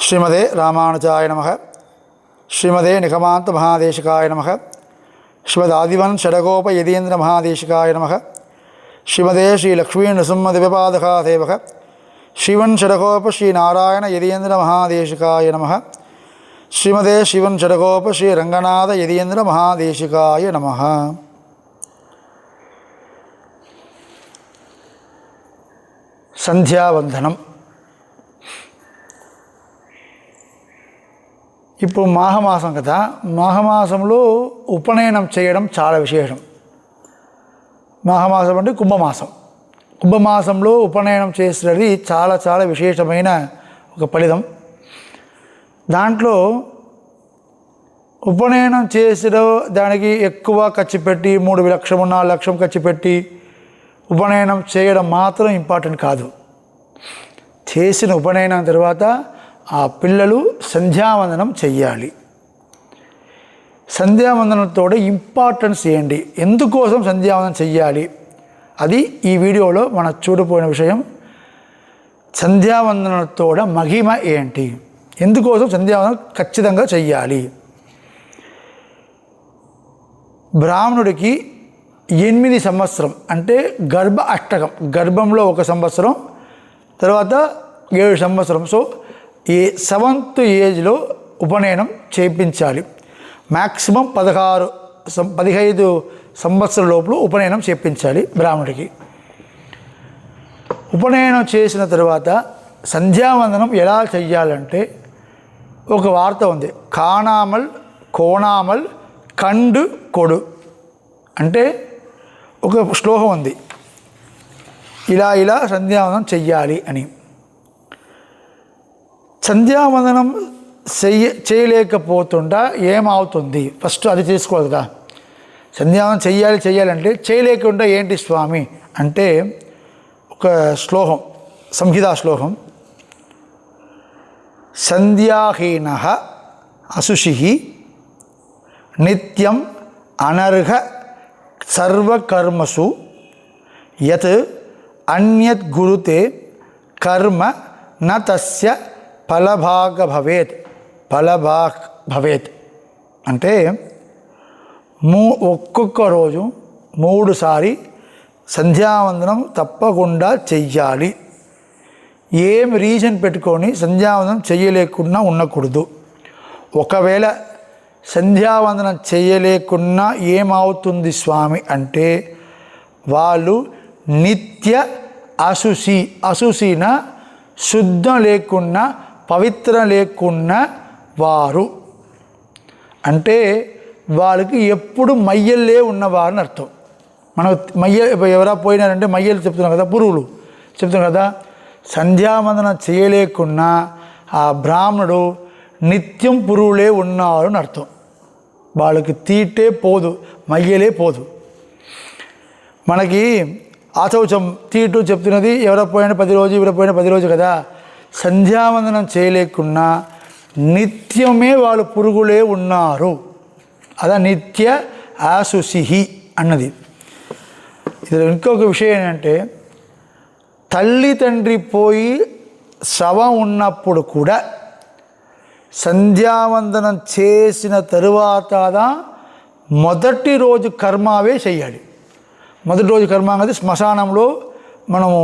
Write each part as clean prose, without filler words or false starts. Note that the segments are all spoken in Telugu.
శ్రీమదే రామానుజాయ నమః. శ్రీమదే నిగమాంత మహాదేశికాయ నమః. శ్రీమదాదివన్ షడగోప యతీంద్ర మహాదేశికాయ నమః. శ్రీమదే శ్రీ లక్ష్మీ నృసింహదివ్యపాదకాసేవక శ్రీవన్ షడగోప శ్రీ నారాయణ యతీంద్ర మహాదేశికాయ నమః. శ్రీమదే శివన్ షడగోప శ్రీ రంగనాథ యతీంద్ర మహాదేశికాయ నమః. సంధ్యావందనం. ఇప్పుడు మాఘమాసం కదా, మాఘమాసంలో ఉపనయనం చేయడం చాలా విశేషం. మాఘమాసం అంటే కుంభమాసం. కుంభమాసంలో ఉపనయనం చేసేది చాలా చాలా విశేషమైన ఒక ఫలితం. దాంట్లో ఉపనయనం చేసిన దానికి ఎక్కువ ఖర్చు పెట్టి 3 లక్షలు 4 లక్షలు ఖర్చు పెట్టి ఉపనయనం చేయడం మాత్రం ఇంపార్టెంట్ కాదు. చేసిన ఉపనయనం తర్వాత ఆ పిల్లలు సంధ్యావందనం చెయ్యాలి. సంధ్యావందనంతో ఇంపార్టెన్స్ ఏంటి, ఎందుకోసం సంధ్యావందనం చెయ్యాలి, అది ఈ వీడియోలో మనం చూడపోయిన విషయం. సంధ్యావందనంతో మహిమ ఏంటి, ఎందుకోసం సంధ్యావందనం ఖచ్చితంగా చెయ్యాలి. బ్రాహ్మణుడికి 8 సంవత్సరం అంటే గర్భ అష్టకం, గర్భంలో 1 సంవత్సరం, తర్వాత 7 సంవత్సరం. సో ఈ 7th ఏజ్లో ఉపనయనం చేయించాలి. మ్యాక్సిమం 15 సంవత్సరాల లోపల ఉపనయనం చేయించాలి బ్రాహ్మణుడికి. ఉపనయనం చేసిన తర్వాత సంధ్యావందనం ఎలా చెయ్యాలంటే ఒక వార్త ఉంది. కాణామల్ కోణామల్ కండు కొడు అంటే ఒక శ్లోకం ఉంది. ఇలా సంధ్యావందనం చెయ్యాలి అని. సంధ్యావందనం చేయలేకపోతుంటా ఏమవుతుంది, ఫస్ట్ అది చేసుకోవాలి కదా. సంధ్యావందనం చెయ్యాలంటే చేయలేకుండా ఏంటి స్వామి అంటే ఒక శ్లోకం, సంహితా శ్లోకం. సంధ్యాహీన అశుషి నిత్యం అనర్హ సర్వకర్మసు యత్ అన్యత్ గురుతే కర్మ న తస్య ఫలభాగ భవేత్ అంటే ఒక్కొక్క రోజు 3 సారి సంధ్యావందనం తప్పకుండా చెయ్యాలి. ఏం రీజన్ పెట్టుకొని సంధ్యావందనం చేయలేకుండా ఉండకూడదు. ఒకవేళ సంధ్యావందనం చేయలేకున్నా ఏమవుతుంది స్వామి అంటే వాళ్ళు నిత్య అశుసిన శుద్ధం లేకున్నా పవిత్రం లేకున్నా వారు అంటే వాళ్ళకి ఎప్పుడు మయ్యల్లే ఉన్నవారని అర్థం. మనం ఎవరా పోయినారంటే మయ్యలు చెప్తున్నాం కదా, పురుగులు చెప్తున్నాం కదా. సంధ్యావందనం చేయలేకున్నా ఆ బ్రాహ్మణుడు నిత్యం పురుగులే ఉన్నారు అని అర్థం. వాళ్ళకి తీటే పోదు, మయ్యలే పోదు. మనకి ఆచౌచం తీటు చెప్తున్నది ఎవరో పోయిన 10 రోజు ఎవరో పోయిన 10 రోజు కదా. సంధ్యావందనం చేయలేకున్నా నిత్యమే వాళ్ళు పురుగులే ఉన్నారు. అదా నిత్య ఆశుషి అన్నది. ఇది ఇంకొక విషయం ఏంటంటే తల్లి తండ్రి పోయి శవం ఉన్నప్పుడు కూడా సంధ్యావందనం చేసిన తరువాత మొదటి రోజు కర్మవే చెయ్యాలి. మొదటి రోజు కర్మ అనేది శ్మశానంలో మనము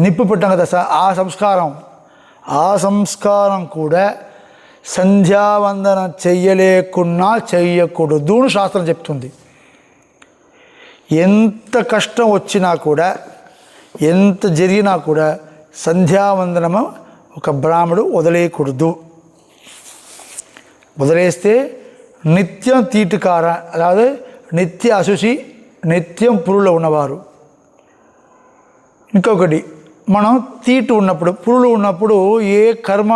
నిప్పు పెట్టాం కదా, ఆ సంస్కారం కూడా సంధ్యావందనం చెయ్యలేకున్నా చెయ్యకూడదు అని శాస్త్రం చెప్తుంది. ఎంత కష్టం వచ్చినా కూడా, ఎంత జరిగినా కూడా సంధ్యావందనము ఒక బ్రాహ్మడు వదిలేయకూడదు. వదిలేస్తే నిత్యం తీటుకార, అதாவது నిత్య అశుషి, నిత్యం పురులో ఉన్నవారు. ఇంకొకటి, మనం తీటు ఉన్నప్పుడు పురులు ఉన్నప్పుడు ఏ కర్మ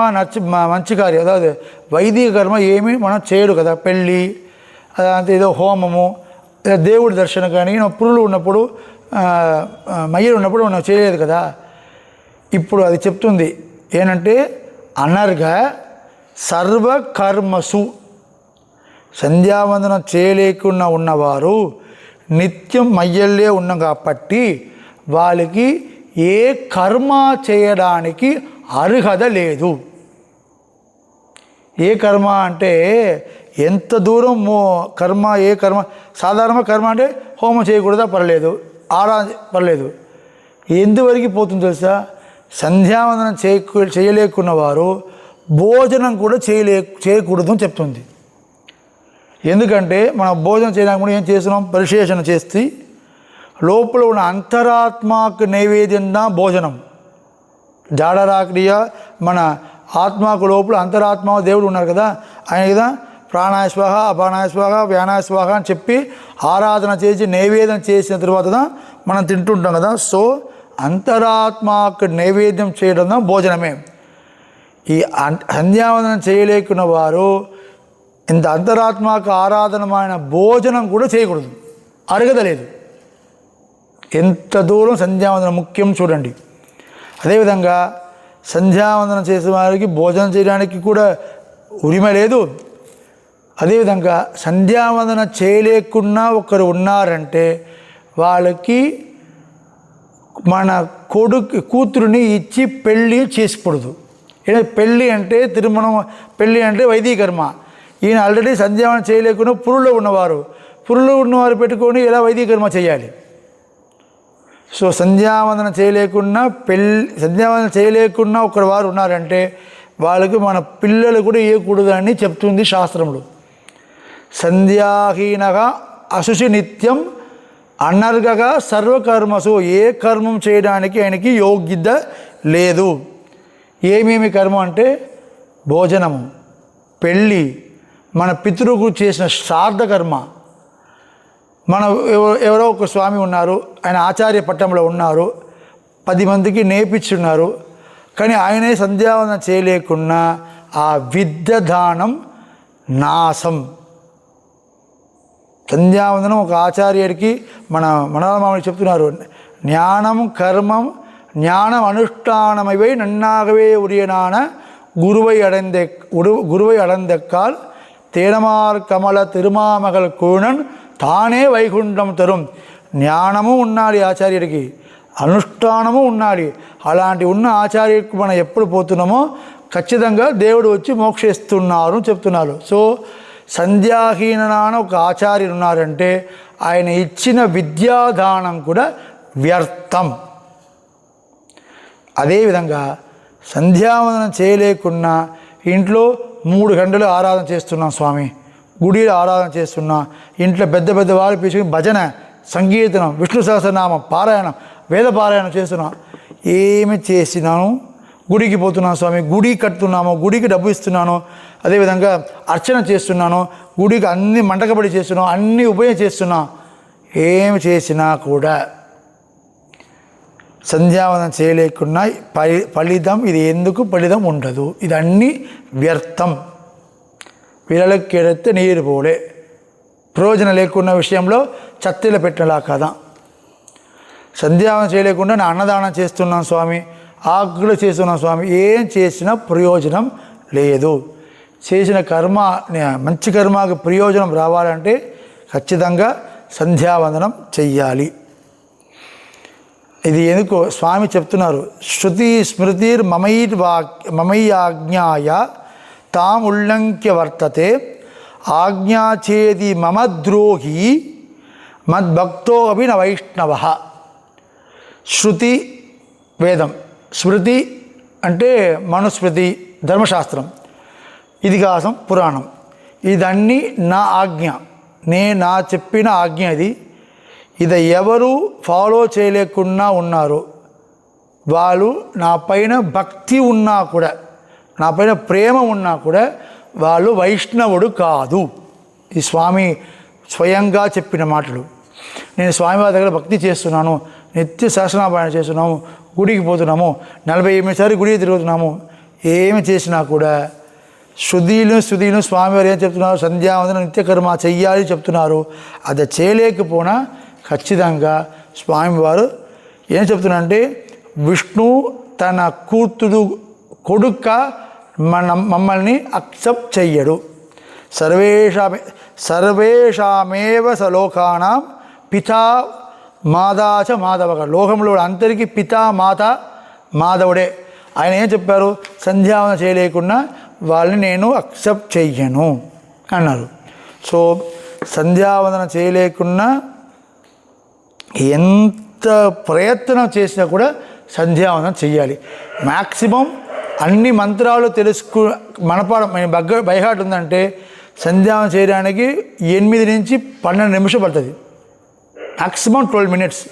మంచి కార్యం, అதாவது వైదిక కర్మ ఏమీ మనం చేయడు కదా. పెళ్ళి అదంతా ఏదో హోమము, దేవుడి దర్శనం కానీ పురులు ఉన్నప్పుడు మయ్యలు ఉన్నప్పుడు మనం చేయలేదు కదా. ఇప్పుడు అది చెప్తుంది ఏంటంటే అనర్ఘ సర్వకర్మసు, సంధ్యావందనం చేయలేకుండా ఉన్నవారు నిత్యం మయ్యల్లే ఉన్నాం కాబట్టి వాళ్ళకి ఏ కర్మ చేయడానికి అర్హత లేదు. ఏ కర్మ అంటే ఎంత దూరం కర్మ, ఏ కర్మ, సాధారణంగా కర్మ అంటే హోమం చేయకూడదా పర్లేదు, పర్లేదు. ఎందువరకు పోతుంది తెలుసా? సంధ్యావందనం చేయలేకున్న వారు భోజనం కూడా చేయకూడదు అని చెప్తుంది. ఎందుకంటే మనం భోజనం చేయడానికి కూడా ఏం చేస్తున్నాం? పరిశేషణ చేసి లోపల ఉన్న అంతరాత్మకు నైవేద్యం భోజనం. జాడరాక్రియ మన ఆత్మకు లోపల అంతరాత్మ దేవుడు ఉన్నారు కదా, ఆయన కదా ప్రాణాయ స్వాహ, అపానాయ స్వాహ, వ్యానాయ స్వాహ అని చెప్పి ఆరాధన చేసి నైవేద్యం చేసిన తర్వాత మనం తింటుంటాం కదా. సో అంతరాత్మకు నైవేద్యం చేయడం భోజనమే. ఈ సంధ్యావందనం చేయలేకున్న వారు ఇంత అంతరాత్మకు ఆరాధనమైన భోజనం కూడా చేయకూడదు, అరగదలేదు. ఎంత దూరం సంధ్యావందనం ముఖ్యం చూడండి. అదేవిధంగా సంధ్యావందనం చేసే వారికి భోజనం చేయడానికి కూడా ఉరిమ లేదు. అదేవిధంగా సంధ్యావందనం చేయలేకున్నా ఒకరు ఉన్నారంటే వాళ్ళకి మన కూతురుని ఇచ్చి పెళ్ళి చేసుకోకూడదు. పెళ్ళి అంటే తిరుమణం, పెళ్ళి అంటే వైదికర్మ. ఈయన ఆల్రెడీ సంధ్యావందనం చేయలేకుండా పురులో ఉన్నవారు పెట్టుకొని ఎలా వైదికర్మ చేయాలి? సో సంధ్యావందనం చేయలేకున్నా ఒకరు వారు ఉన్నారంటే వాళ్ళకి మన పిల్లలు కూడా ఇవ్వకూడదు అని చెప్తుంది శాస్త్రములు. సంధ్యాహీనగా అశుచి నిత్యం అనర్గగా సర్వకర్మసు, ఏ కర్మం చేయడానికి ఆయనకి యోగ్యత లేదు. ఏమేమి కర్మ అంటే భోజనము, పెళ్ళి, మన పితృకు చేసిన శ్రాద్ధ కర్మ. మన ఎవరో ఒక స్వామి ఉన్నారు, ఆయన ఆచార్య పట్టంలో ఉన్నారు, 10 మందికి నేర్పించున్నారు, కానీ ఆయనే సంధ్యావందనం చేయలేకున్నా ఆ విద్య దానం నాశం. సంధ్యావందనం ఒక ఆచార్యుడికి మనమామని చెప్తున్నారు, ஞானம் அனுஷ்டானமைவை நன்னாகவே உரியனான குருவை அடைந்தக்கால் தேனமார் கமல திருமாமகள் கூணன் తానే వైకుంఠం తరుం. జ్ఞానము ఉండాలి ఆచార్యుడికి, అనుష్ఠానము ఉండాలి. అలాంటి ఉన్న ఆచార్యుడికి మనం ఎప్పుడు పోతున్నామో ఖచ్చితంగా దేవుడు వచ్చి మోక్షిస్తున్నారు చెప్తున్నారు. సో సంధ్యాహీనాన ఒక ఆచార్యులు ఉన్నారంటే ఆయన ఇచ్చిన విద్యాదానం కూడా వ్యర్థం. అదేవిధంగా సంధ్యావందనం చేయలేకున్నా ఇంట్లో 3 గంటలు ఆరాధన చేస్తున్నాం స్వామి, గుడిలో ఆరాధన చేస్తున్నా, ఇంట్లో పెద్ద వాళ్ళు పిలుచుకుని భజన, సంకీర్తనం, విష్ణు సహస్రనామం పారాయణం, వేద పారాయణం చేస్తున్నాం. ఏమి చేసినాను? గుడికి పోతున్నాను స్వామి, గుడి కట్టుతున్నాము, గుడికి డబ్బు ఇస్తున్నాను, అదేవిధంగా అర్చన చేస్తున్నాను, గుడికి అన్ని మంటకబడి చేస్తున్నాను, అన్ని ఉపయోగం చేస్తున్నా. ఏమి చేసినా కూడా సంధ్యావందనం చేయలేకున్నా ఫలితం ఇది ఎందుకు ఫలితం ఉండదు. ఇది అన్నీ వ్యర్థం. విరలకెడితే నీరు పోలే, ప్రయోజనం లేకున్న విషయంలో చత్తెలు పెట్టలా కదా. సంధ్యావందనం చేయలేకుండా నా అన్నదానం చేస్తున్నాను స్వామి, ఆకులు చేస్తున్నాను స్వామి, ఏం చేసినా ప్రయోజనం లేదు. చేసిన కర్మ, మంచి కర్మకు ప్రయోజనం రావాలంటే ఖచ్చితంగా సంధ్యావందనం చెయ్యాలి. ఇది ఎందుకో స్వామి చెప్తున్నారు, శృతి స్మృతిర్ మమయ్యాజ్ఞాయ తాం ఉల్లంఘ్య వర్తతే ఆజ్ఞాచేది మమ ద్రోహి మద్భక్తో అభి న వైష్ణవ. శృతి వేదం, స్మృతి అంటే మనుస్మృతి ధర్మశాస్త్రం, ఇతిహాసం పురాణం, ఇదన్నీ నా ఆజ్ఞ, నా చెప్పిన ఆజ్ఞ. ఇది ఎవరు ఫాలో చేయలేకున్నా ఉన్నారు, వాళ్ళు నా పైన భక్తి ఉన్నా కూడా, నా పైన ప్రేమ ఉన్నా కూడా వాళ్ళు వైష్ణవుడు కాదు. ఈ స్వామి స్వయంగా చెప్పిన మాటలు. నేను స్వామివారి దగ్గర భక్తి చేస్తున్నాను, నిత్య సహస్రనారాయణ చేస్తున్నాము, గుడికి పోతున్నాము, 48 సార్లు గుడికి తిరుగుతున్నాము, ఏమి చేసినా కూడా శృతిలు స్వామివారు ఏం చెప్తున్నారు? సంధ్యావందనం నిత్యకర్మ చెయ్యాలి చెప్తున్నారు. అది చేయలేకపోయినా ఖచ్చితంగా స్వామివారు ఏం చెప్తున్నారంటే, విష్ణు తన కూతురు కొడుక మమ్మల్ని అక్సెప్ట్ చెయ్యడు. సర్వేషామేవ సలోకానాం పితా మాదాచ మాధవ. లోకంలో అందరికీ పితా మాత మాధవుడే. ఆయన ఏం చెప్పారు? సంధ్యావందనం చేయలేకుండా వాళ్ళని నేను అక్సెప్ట్ చెయ్యను అన్నారు. సో సంధ్యావందనం చేయలేకున్నా ఎంత ప్రయత్నం చేసినా కూడా సంధ్యావందనం చెయ్యాలి. మ్యాక్సిమం అన్ని మంత్రాలు మనపాడం బైహార్ట్ ఉందంటే సంధ్యావందనం చేయడానికి 8 నుంచి 12 నిమిషం పడుతుంది. మ్యాక్సిమం 12 మినిట్స్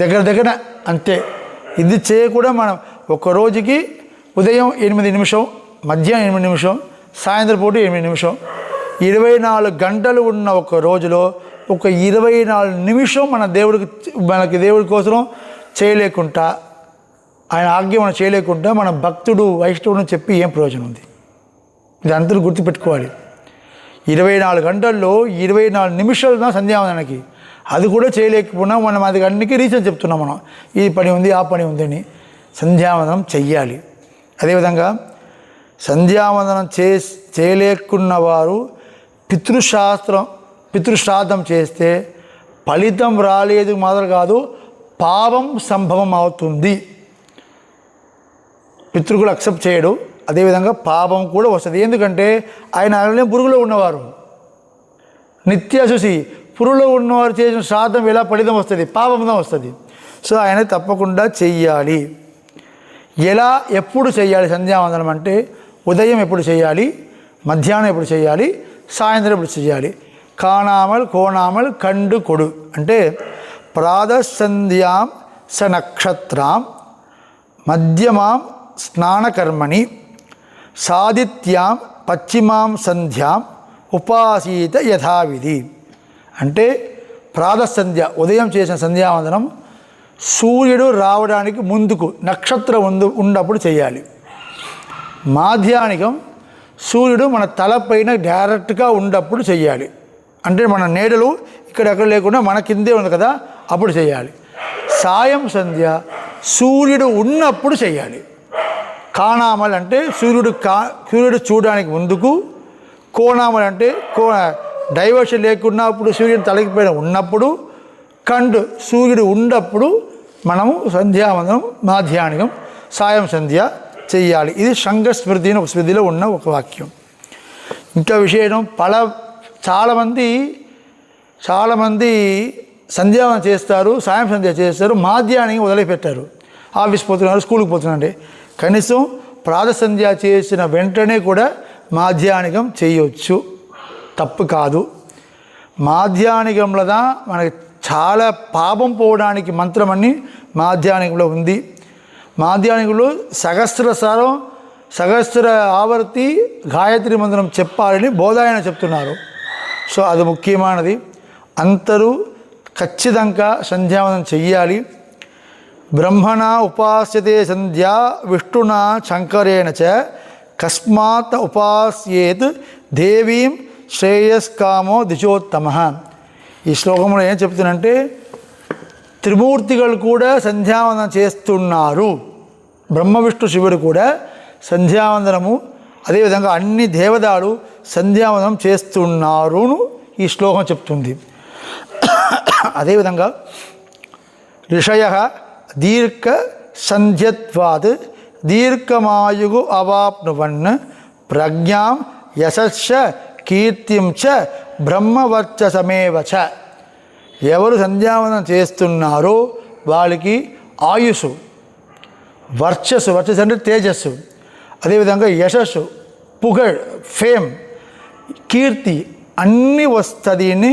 దగ్గర అంతే. ఇది చేయకుండా మనం ఒక రోజుకి ఉదయం 8 నిమిషం, మధ్యాహ్నం 8 నిమిషం, సాయంత్రం పూట 8 నిమిషం, 24 గంటలు ఉన్న ఒక రోజులో ఒక 24 నిమిషం మనకి దేవుడి కోసం చేయలేకుండా, ఆయన ఆజ్ఞ మనం చేయలేకుండా మన భక్తుడు వైష్ణవుని చెప్పి ఏం ప్రయోజనం ఉంది? ఇది అందరూ గుర్తుపెట్టుకోవాలి. 24 గంటల్లో 24 నిమిషాలు నా సంధ్యావందనానికి, అది కూడా చేయలేకపోయినా మనం అది అన్నికి రీజన్ చెప్తున్నాం. మనం ఈ పని ఉంది, ఆ పని ఉందని. సంధ్యావందనం చెయ్యాలి. అదేవిధంగా సంధ్యావందనం చేయలేకున్న వారు పితృశ్రాద్ధం చేస్తే ఫలితం రాలేదు మాత్రం కాదు, పాపం సంభవం అవుతుంది. పితృకులు అక్సెప్ట్ చేయడు, అదేవిధంగా పాపం కూడా వస్తుంది. ఎందుకంటే ఆయన అలానే పురుగులో ఉన్నవారు, నిత్యశుచి పురుగులో ఉన్నవారు చేసిన శ్రాద్ధం ఎలా ఫలితం వస్తుంది? పాపంగా వస్తుంది. సో ఆయన తప్పకుండా చెయ్యాలి. ఎప్పుడు చేయాలి సంధ్యావందనం అంటే? ఉదయం ఎప్పుడు చేయాలి, మధ్యాహ్నం ఎప్పుడు చేయాలి, సాయంత్రం ఎప్పుడు చేయాలి. కోణామల్ కండు కొడు అంటే ప్రాతఃసంధ్యాం స నక్షత్రాం మధ్యమాం స్నానకర్మణి సాదిత్యాం పశ్చిమాం సంధ్యాం ఉపాసీత యథావిధి. అంటే ప్రాతఃసంధ్య ఉదయం చేసిన సంధ్యావందనం సూర్యుడు రావడానికి ముందుకు నక్షత్రం ఉన్నప్పుడు చేయాలి. మాధ్యాహ్నికం సూర్యుడు మన తలపైన డైరెక్ట్గా ఉన్నప్పుడు చేయాలి. అంటే మన నీడలు ఇక్కడెక్కడ లేకుండా మన కిందే ఉంది కదా, అప్పుడు చేయాలి. సాయం సంధ్య సూర్యుడు ఉన్నప్పుడు చేయాలి. కాణామల్ అంటే సూర్యుడు చూడడానికి ముందుకు, కోణామల్ అంటే డైవర్షన్ లేకున్నా అప్పుడు సూర్యుడు తలకిపైన ఉన్నప్పుడు, సూర్యుడు ఉన్నప్పుడు మనము సంధ్యావందనం మాధ్యాహ్నికం సాయం సంధ్య చెయ్యాలి. ఇది శంఖ స్మృతిలో ఉన్న ఒక వాక్యం. ఇంకా విషయం చాలామంది సంధ్యావందనం చేస్తారు, సాయం సంధ్య చేస్తారు, మాధ్యాహ్నికం వదిలిపెట్టారు. ఆఫీస్ పోతున్నారు, స్కూల్కి పోతున్నారంటే కనీసం ప్రాతఃసంధ్య చేసిన వెంటనే కూడా మాధ్యాహ్నికం చేయవచ్చు, తప్పు కాదు. మాధ్యాహ్నికంలో మనకి చాలా పాపం పోవడానికి మంత్రం అన్ని మాధ్యాహ్నికంలో ఉంది. మాధ్యాహ్నికంలో సహస్ర ఆవర్తి గాయత్రి మంత్రం చెప్పాలని బోధాయన చెప్తున్నారు. సో అది ముఖ్యమైనది. అందరూ ఖచ్చితంగా సంధ్యావందనం చెయ్యాలి. బ్రహ్మణ ఉపాస్యతే సంధ్యా విష్ణునా శంకరేణ చ కస్మాత్ ఉపాస్యేత్ దేవీం శ్రేయస్కామో దిశోత్తమ. ఈ శ్లోకంలో ఏం చెప్తుందంటే త్రిమూర్తిಗಳು కూడా సంధ్యావందనం చేస్తున్నారు. బ్రహ్మ విష్ణు శివుడు కూడా సంధ్యావందనము, అదేవిధంగా అన్ని దేవతలు సంధ్యావందనం చేస్తున్నారును ఈ శ్లోకం చెప్తుంది. అదేవిధంగా ఋషయ దీర్ఘ సంధ్యత్వాత్ దీర్ఘమాయు అవాప్నువన్ ప్రజ్ఞాం యశస్స కీర్తిం చ బ్రహ్మవర్చసమేవ చ. ఎవరు సంధ్యావందనం చేస్తున్నారో వాళ్ళకి ఆయుసు, వర్చస్సు అంటే తేజస్సు, అదేవిధంగా యశస్సు, ఫేమ్, కీర్తి అన్నీ వస్తుంది అని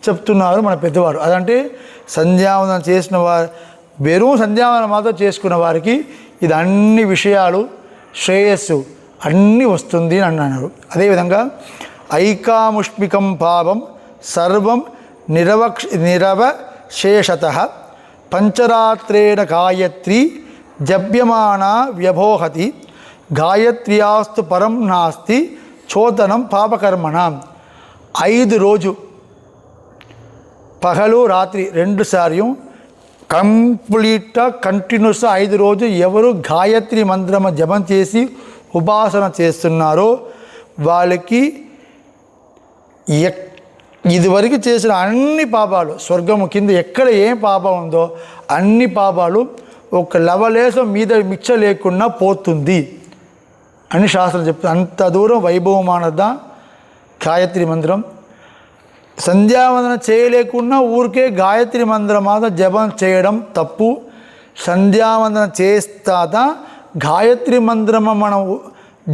చెప్తున్నారు మన పెద్దవారు. అదంటే సంధ్యావందనం చేసిన వారు, వెறுం సంధ్యావందనం మాత్రం చేసుకున్న వారికి ఇది అన్ని విషయాలు శ్రేయస్సు అన్నీ వస్తుంది అని అన్నారు. అదేవిధంగా ఐకాముష్మికం పాపం సర్వం నిరవశేషత పంచరాత్రేణ గాయత్రి జప్యమాన వ్యభోహతి గాయత్ర్యాస్తు పరం నాస్తి చోదనం పాపకర్మణ. 5 రోజు పగలు రాత్రి 2 సార్లు కంప్లీట్గా కంటిన్యూస్గా 5 రోజు ఎవరు గాయత్రి మంత్రము జపం చేసి ఉపాసన చేస్తున్నారో వాళ్ళకి ఇదివరకు చేసిన అన్ని పాపాలు, స్వర్గము కింద ఎక్కడ ఏం పాపం ఉందో అన్ని పాపాలు ఒక లవలేశం మీద మిచ్చ లేకుండా పోతుంది అని శాస్త్రం చెప్తుంది. అంత దూరం వైభవమానదా గాయత్రి మంత్రం. సంధ్యావందనం చేయలేకున్నా ఊరికే గాయత్రి మంత్రం మాత్రం జపం చేయడం తప్పు. సంధ్యావందనం చేస్తాత గాయత్రి మంత్రం మనం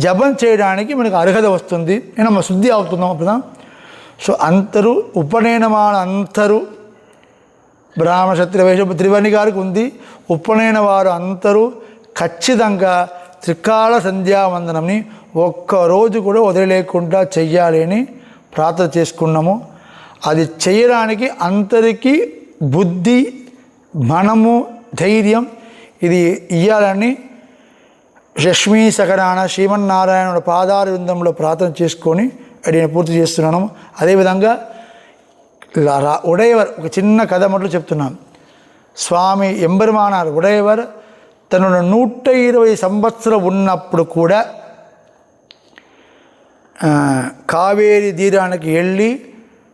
జపం చేయడానికి మనకు అర్హత వస్తుంది, నేను మన శుద్ధి అవుతున్నాం అప్పుడు. సో అంతరు ఉపనయనమాన అంతరు బ్రాహ్మణ క్షత్రియ వైశ్య త్రివర్ణి గారికి ఉంది. ఉపనయన వారు అందరూ ఖచ్చితంగా త్రికాల సంధ్యావందనంని ఒక్కరోజు కూడా వదిలేకుండా చెయ్యాలి అని ప్రార్థన చేసుకున్నాము. అది చేయడానికి అందరికీ బుద్ధి, మనము, ధైర్యం ఇది ఇవ్వాలని లక్ష్మీ సకరాన శ్రీమన్నారాయణుడు పాదార విందంలో ప్రార్థన చేసుకొని నేను పూర్తి చేస్తున్నాను. అదేవిధంగా ఉడయవర్ ఒక చిన్న కథ మట్లు చెప్తున్నాను. స్వామి ఎంబెరుమానార్ ఉడయవర్ తను 120 సంవత్సరం ఉన్నప్పుడు కూడా కావేరీ తీరానికి వెళ్ళి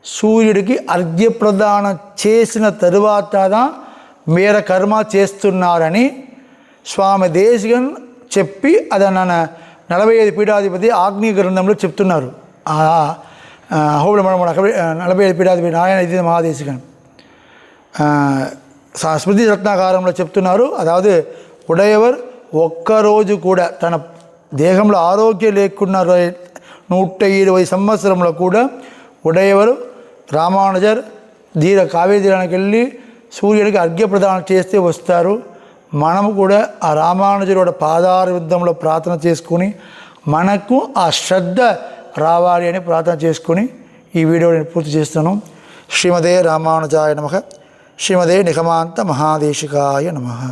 సూర్యుడికి అర్ఘ్యప్రదానం చేసిన తరువాత మేర కర్మ చేస్తున్నారని స్వామి దేశికన్ చెప్పి అది 45 పీఠాధిపతి ఆగ్నేయ గ్రంథంలో చెప్తున్నారు. హోబుల మన 45 పీఠాధిపతి నారాయణ ఇది మహాదేశికన్ స్మృతి రత్నాకారంలో చెప్తున్నారు. అதாவது ఉడయవర్ ఒక్కరోజు కూడా తన దేహంలో ఆరోగ్యం లేకున్న 120 సంవత్సరంలో కూడా ఉడయవరు రామానుజర్ కావేరీ తీరానికి వెళ్ళి సూర్యుడికి అర్ఘ్యప్రదానం చేస్తే వస్తారు. మనము కూడా ఆ రామానుజుడు పాదార విందంలో ప్రార్థన చేసుకుని మనకు ఆ శ్రద్ధ రావాలి అని ప్రార్థన చేసుకుని ఈ వీడియో నేను పూర్తి చేస్తాను. శ్రీమదే రామానుజాయ నమః. శ్రీమదే నిగమాంత మహాదేశికాయ నమః.